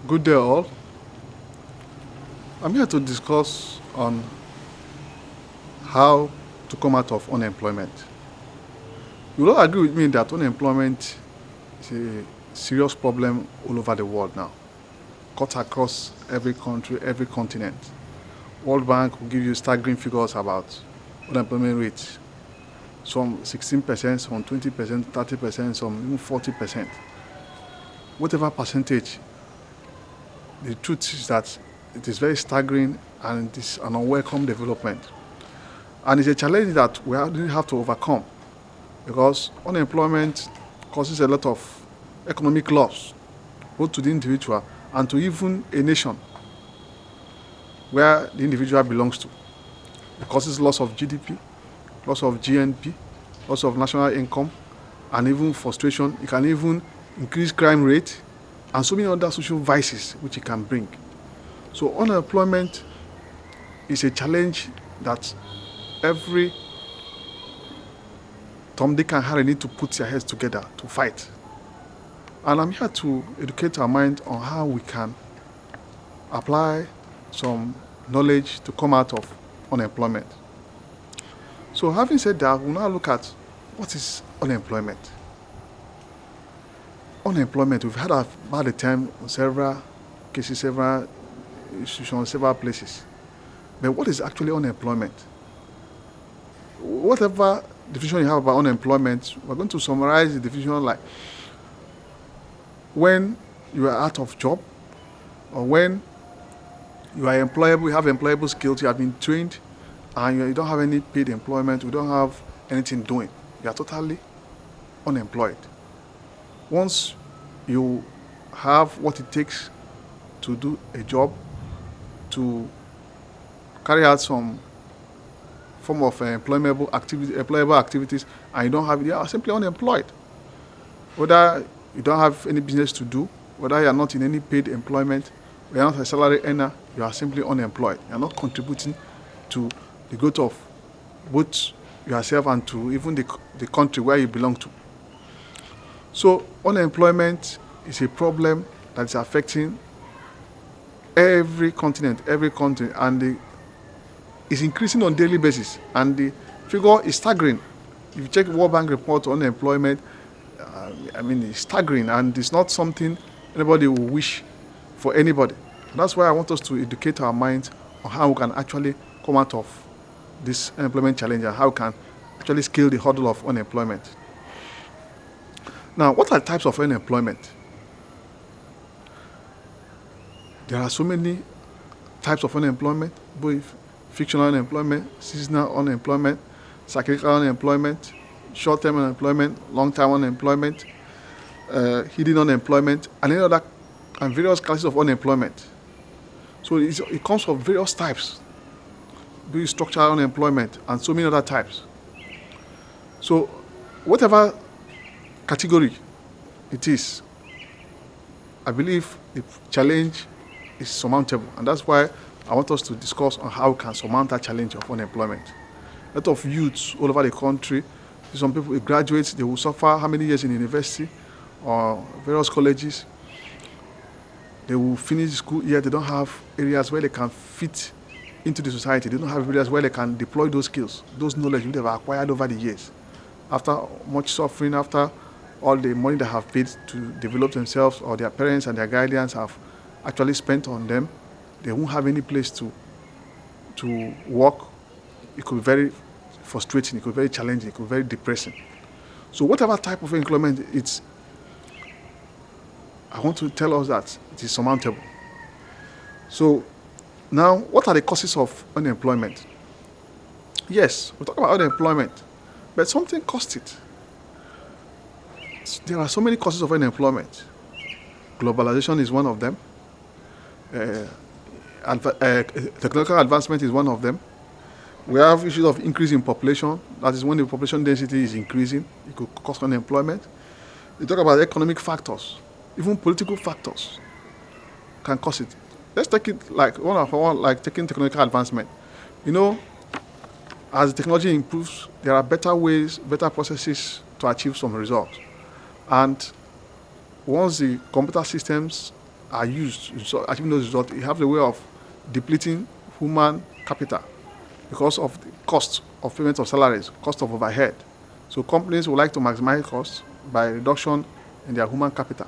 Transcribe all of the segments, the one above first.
Good day, all. I'm here to discuss on how to come out of unemployment. You will all agree with me that unemployment is a serious problem all over the world now, cut across every country, every continent. World Bank will give you staggering figures about unemployment rates. Some 16%, some 20%, 30%, some even 40%. Whatever percentage, the truth is that it is very staggering and it is an unwelcome development. And it's a challenge that we really have to overcome because unemployment causes a lot of economic loss, both to the individual and to even a nation where the individual belongs to. It causes loss of GDP, loss of GNP, loss of national income, and even frustration. It can even increase crime rate and so many other social vices which it can bring. So unemployment is a challenge that every Tom, Dick, and Harry need to put their heads together to fight. And I'm here to educate our mind on how we can apply some knowledge to come out of unemployment. So having said that, we'll now look at what is unemployment. Unemployment, we've had about the time on several cases, several institutions, several places. But what is actually unemployment? Whatever definition you have about unemployment, we're going to summarize the definition like when you are out of job or when you are employable, you have employable skills, you have been trained, and you don't have any paid employment, you don't have anything doing. You are totally unemployed. Once you have what it takes to do a job, to carry out some form of employable activities, and you don't have it, you are simply unemployed. Whether you don't have any business to do, whether you are not in any paid employment, you are not a salary earner, you are simply unemployed. You are not contributing to the growth of both yourself and to even the country where you belong to. So unemployment is a problem that is affecting every continent, every country, and is increasing on a daily basis. And the figure is staggering. If you check World Bank report on unemployment, it's staggering, and it's not something anybody will wish for anybody. And that's why I want us to educate our minds on how we can actually come out of this unemployment challenge and how we can actually scale the hurdle of unemployment. Now, what are the types of unemployment? There are so many types of unemployment, both fictional unemployment, seasonal unemployment, cyclical unemployment, short-term unemployment, long-term unemployment, hidden unemployment, and any other and various classes of unemployment. So it comes from various types, be it structural unemployment and so many other types. So whatever category it is, I believe the challenge is surmountable, and that's why I want us to discuss on how we can surmount that challenge of unemployment. A lot of youths all over the country, some people graduate, they will suffer how many years in university or various colleges. They will finish school, yet they don't have areas where they can fit into the society. They don't have areas where they can deploy those skills, those knowledge which they've acquired over the years. After much suffering, after all the money they have paid to develop themselves, or their parents and their guardians have actually spent on them, they won't have any place to work. It could be very frustrating, it could be very challenging, it could be very depressing. So whatever type of employment it's, I want to tell us that it is surmountable. So now, what are the causes of unemployment? Yes, we talk about unemployment, but something caused it. There are so many causes of unemployment. Globalization is one of them. Technological advancement is one of them. We have issues of increase in population. That is when the population density is increasing. It could cause unemployment. We talk about economic factors. Even political factors can cause it. Let's take it like one, like taking technological advancement. As technology improves, there are better ways, better processes to achieve some results. And once the computer systems are used to achieving those results, it has a way of depleting human capital because of the cost of payment of salaries, cost of overhead. So companies would like to maximize costs by reduction in their human capital,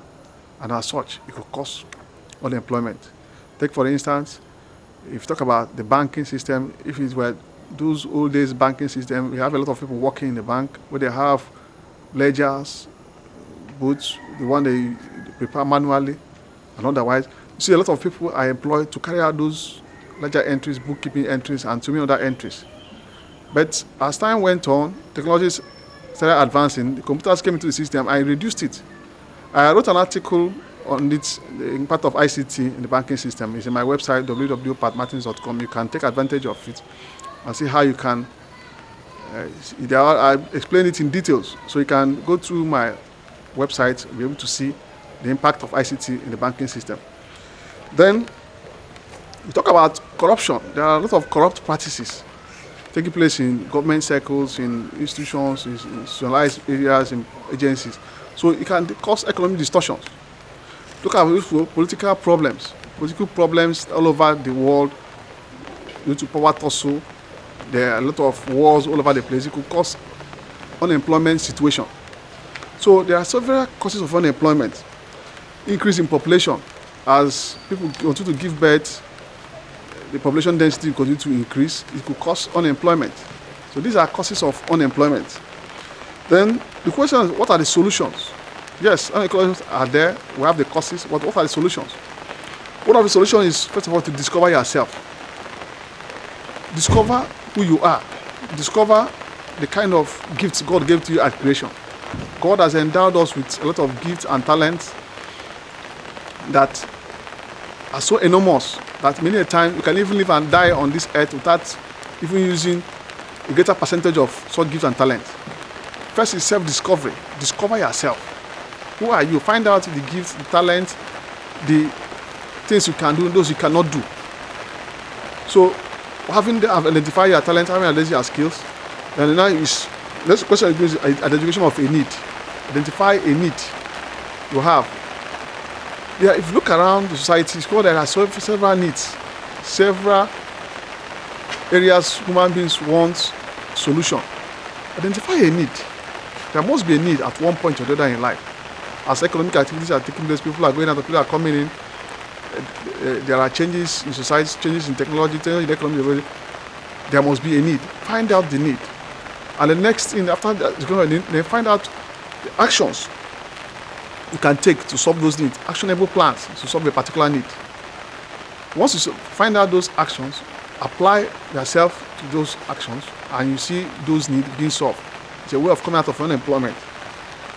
and as such, it could cause unemployment. Take for instance, if you talk about the banking system, if it were those old days banking system, we have a lot of people working in the bank where they have ledgers, books, the one they prepare manually and otherwise. You see a lot of people are employed to carry out those ledger entries, bookkeeping entries, and so many other entries. But as time went on, technologies started advancing, the computers came into the system and reduced it. I wrote an article on it in part of ICT in the banking system. It's in my website, www.patmartins.com. You can take advantage of it and see how you can. I explain it in details. So you can go to my website and be able to see the impact of ICT in the banking system. Then we talk about corruption. There are a lot of corrupt practices taking place in government circles, in institutions, in institutionalized areas, in agencies. So it can cause economic distortions. Look at political problems all over the world due to power tussle. There are a lot of wars all over the place. It could cause unemployment situation. So there are several causes of unemployment. Increase in population. As people continue to give birth, the population density continue to increase. It could cause unemployment. So these are causes of unemployment. Then the question is, what are the solutions? Yes, unemployment are there. We have the causes, but what are the solutions? One of the solutions is, first of all, to discover yourself. Discover who you are. Discover the kind of gifts God gave to you at creation. God has endowed us with a lot of gifts and talents that are so enormous that many a time you can even live and die on this earth without even using a greater percentage of such gifts and talents. First is self-discovery. Discover yourself. Who are you? Find out the gifts, the talents, the things you can do, those you cannot do. So, having identified your talent, having identified your skills, and now next question is identification of a need. Identify a need you have. Yeah, if you look around the society, there are several needs, several areas human beings want solution. Identify a need. There must be a need at one point or the other in life. As economic activities are taking place, people are going out, people are coming in. There are changes in society, changes in technology, changes in the economy. There must be a need. Find out the need. And the next thing after that, then find out the actions you can take to solve those needs. Actionable plans to solve a particular need. Once you find out those actions, apply yourself to those actions, and you see those needs being solved. It's a way of coming out of unemployment.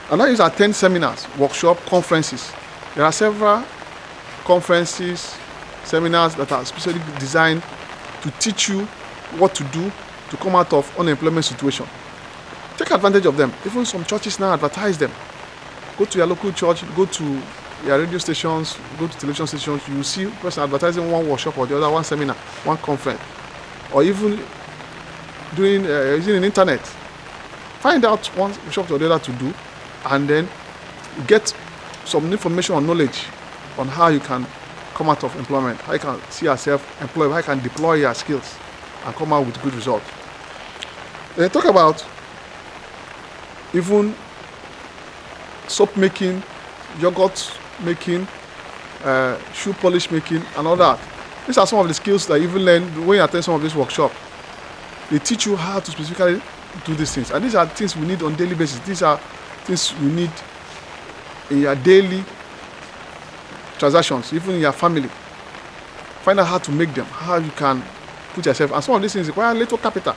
And now you attend seminars, workshops, conferences. There are several conferences, seminars that are specially designed to teach you what to do to come out of unemployment situation. Take advantage of them. Even some churches now advertise them. Go to your local church, go to your radio stations, go to television stations. You will see a person advertising one workshop or the other, one seminar, one conference, or even doing using the internet. Find out one workshop or the other to do, and then get some information or knowledge on how you can come out of employment, how you can see yourself employed, how you can deploy your skills and come out with good results. Then talk about even soap making, yogurt making, shoe polish making, and all that. These are some of the skills that you even learn when you attend some of this workshop. They teach you how to specifically do these things, and these are things we need on a daily basis. These are things you need in your daily transactions, even in your family. Find out how to make them, how you can put yourself, and some of these things require little capital.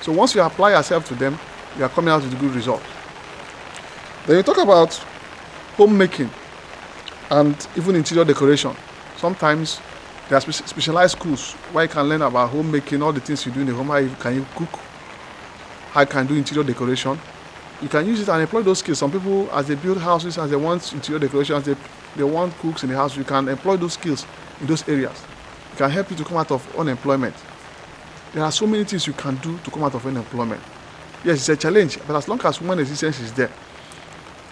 So once you apply yourself to them, you are coming out with a good result. Then you talk about homemaking and even interior decoration. Sometimes there are specialized schools where you can learn about homemaking, all the things you do in the home, how you can cook, how you can do interior decoration. You can use it and employ those skills. Some people, as they build houses, as they want interior decoration, as they want cooks in the house, you can employ those skills in those areas. It can help you to come out of unemployment. There are so many things you can do to come out of unemployment. Yes, it's a challenge, but as long as human existence is there,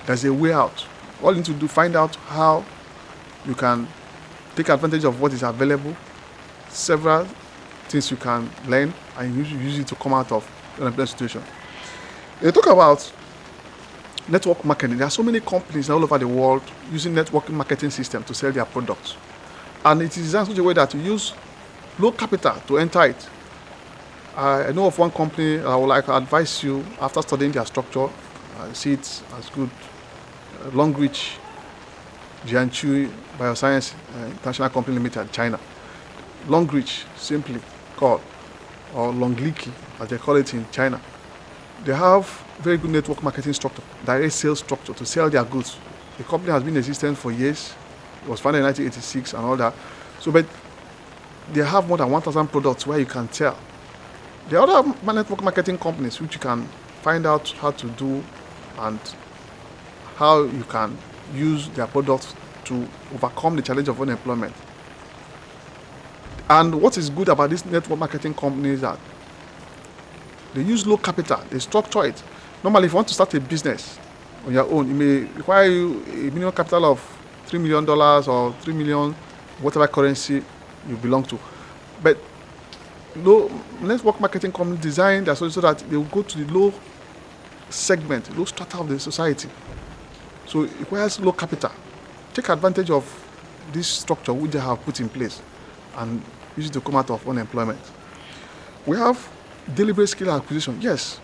there's a way out. All you need to do, find out how You can take advantage of what is available, several things you can learn, and use it to come out of an unemployment situation. They talk about network marketing. There are so many companies all over the world using networking marketing system to sell their products. And it is designed in such a way that you use low capital to enter it. I know of one company I would like to advise you after studying their structure. I see it as good. Longreach Jiangsu Bioscience International Company Limited, China. Longreach, simply called, or Longliki, as they call it in China. They have very good network marketing structure, direct sales structure to sell their goods. The company has been in existence for years. It was founded in 1986 and all that. So, but they have more than 1,000 products where you can sell. There are other network marketing companies which you can find out how to do and how you can use their products to overcome the challenge of unemployment. And what is good about this network marketing company is that they use low capital, they structure it. Normally, if you want to start a business on your own, it may require you a minimum capital of $3 million or 3 million, whatever currency you belong to. But low network marketing companies design their solution so that they will go to the low segment, low strata of the society. So it requires low capital. Take advantage of this structure which they have put in place and use it to come out of unemployment. We have deliberate skill acquisition. Yes,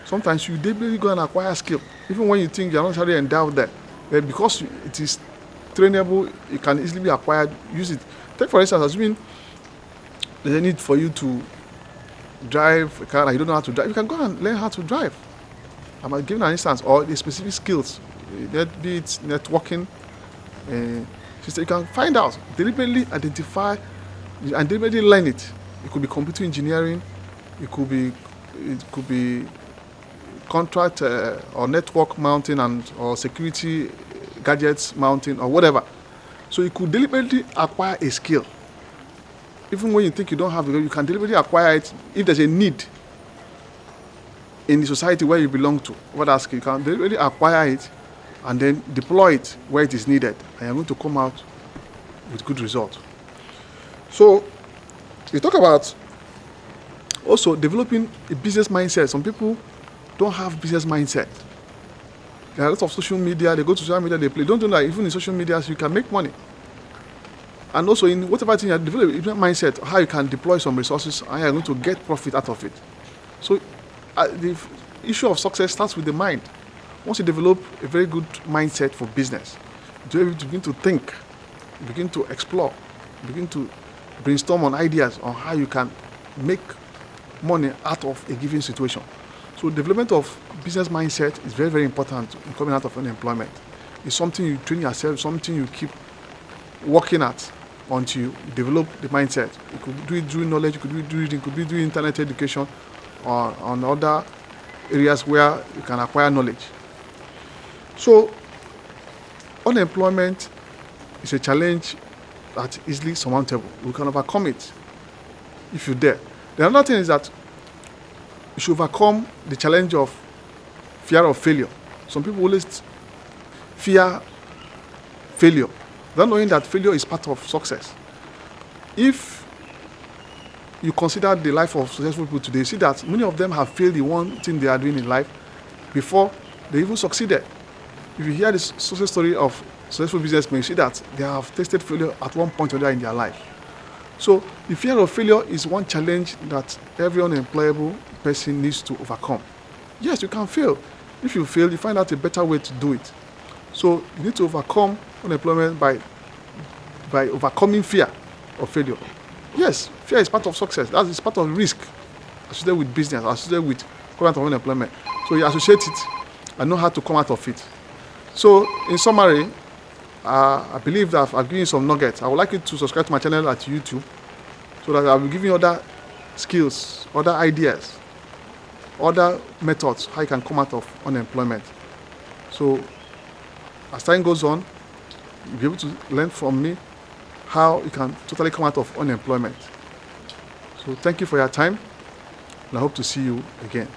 sometimes you deliberately go and acquire skill, even when you think you're not really endowed there. But because it is trainable, it can easily be acquired, use it. Take for instance, assuming there's a need for you to drive a car and you don't know how to drive, you can go and learn how to drive. I'm giving an instance, or the specific skills, be it networking, you can find out, deliberately identify and deliberately learn it. It could be computer engineering, it could be contract or network mounting or security gadgets mounting or whatever. So you could deliberately acquire a skill. Even when you think you don't have it, you can deliberately acquire it if there's a need in the society where you belong to. What that skill, you can deliberately acquire it and then deploy it where it is needed, and you're going to come out with good results. So we talk about also developing a business mindset. Some people don't have business mindset. There are lots of social media, they go to social media, they play. Don't know that even in social media you can make money. And also in whatever thing you develop a business mindset, how you can deploy some resources and you're going to get profit out of it. So the issue of success starts with the mind. Once you develop a very good mindset for business, you begin to think, begin to explore, begin to brainstorm on ideas on how you can make money out of a given situation. So development of business mindset is very, very important in coming out of unemployment. It's something you train yourself, something you keep working at until you develop the mindset. You could do it through knowledge, you could do it through reading, you could do it through internet education, or on other areas where you can acquire knowledge. So unemployment is a challenge that's easily surmountable. We can overcome it if you dare. The other thing is that you should overcome the challenge of fear of failure. Some people always fear failure, not knowing that failure is part of success. If you consider the life of successful people today, you see that many of them have failed in one thing they are doing in life before they even succeeded. If you hear the success story of successful businessmen, you see that they have tasted failure at one point or another in their life. So the fear of failure is one challenge that every unemployable person needs to overcome. Yes, you can fail. If you fail, you find out a better way to do it. So you need to overcome unemployment by overcoming fear of failure. Yes, fear is part of success. That is part of risk associated with business, associated with coming out of unemployment. So you associate it and know how to come out of it. So in summary, I believe that I've given you some nuggets. I would like you to subscribe to my channel at YouTube so that I will give you other skills, other ideas, other methods how you can come out of unemployment. So as time goes on, you'll be able to learn from me how you can totally come out of unemployment. So thank you for your time, and I hope to see you again.